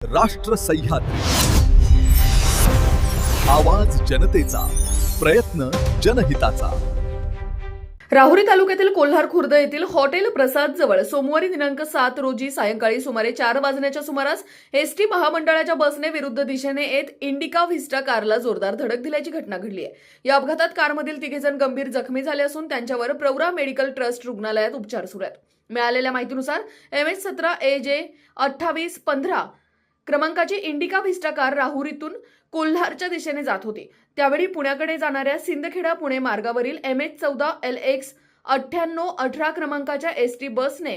राष्ट्र सह्याद्री, आवाज जनतेचा, प्रयत्न जनहिताचा। राहुरी तालुक्यातील कोल्हार खुर्द येथील हॉटेल प्रसाद जवळ सोमवारी दिनांक 7 रोजी सायंकाळी सुमारे 4 वाजण्याच्या सुमारास एसटी महामंडळाच्या बसने विरुद्ध दिशेने येत इंडिका व्हिस्टा कारला जोरदार धडक दिल्याची घटना घडली आहे। या अपघातात कारमधील 3 जण गंभीर जखमी झाले असून त्यांच्यावर प्रवरा मेडिकल ट्रस्ट रुग्णालयात उपचार सुरू आहेत। मिळालेल्या माहितीनुसार MS17 AJ 2815 क्रमांकाची इंडिका व्हिस्टा कार राहुरीतून कोल्हारच्या दिशेने जात होती। त्यावेळी पुण्याकडे जाणाऱ्या सिंदखेडा पुणे मार्गावरील MH14 LX 9818 क्रमांकाच्या एसटी बसने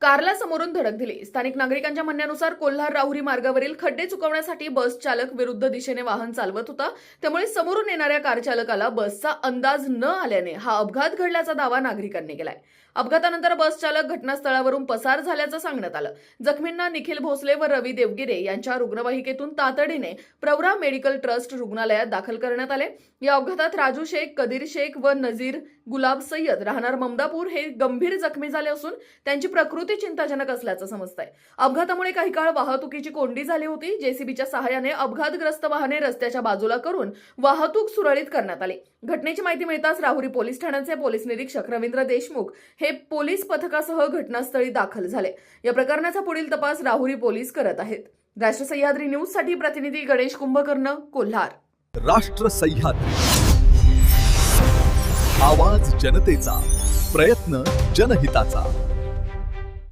कारला समोरून धडक दिली। स्थानिक नागरिकांच्या म्हणण्यानुसार कोल्हार राहुरी मार्गावरील खड्डे चुकवण्यासाठी बस चालक विरुद्ध दिशेने वाहन चालवत होता, त्यामुळे समोरून येणाऱ्या कार चालकाला बसचा अंदाज न आल्याने हा अपघात घडल्याचा दावा नागरिकांनी केलाय। अपघातानंतर बस चालक घटनास्थळावरून पसार झाल्याचं सांगण्यात आलं। जखमींना निखिल भोसले व रवी देवगिरे यांच्या रुग्णवाहिकेतून तातडीने प्रवरा मेडिकल ट्रस्ट रुग्णालयात दाखल करण्यात आले। या अपघातात राजू शेख, कदीर शेख व नजीर गुलाब सय्यद राहणार ममदापूर हे गंभीर जखमी झाले असून त्यांची प्रकृती चिंताजनक असल्याचं समजतंय। अपघातामुळे काही काळ वाहतुकीची कोंडी झाली होती। JCBच्या सहाय्याने अपघातग्रस्त वाहने रस्त्याच्या बाजूला करून वाहतूक सुरळीत करण्यात आली। घटनेची माहिती मिळताच राहुरी पोलीस ठाण्याचे पोलीस निरीक्षक रवींद्र देशमुख हे पोलीस पथकासह घटनास्थळी दाखल झाले। या प्रकरणाचा पुढील तपास राहुरी पोलीस करत आहेत। राष्ट्र सह्याद्री न्यूज साठी प्रतिनिधी गणेश कुंभकर्ण, कोल्हार। राष्ट्र सह्याद्री, आवाज जनतेचा, प्रयत्न जनहिताचा।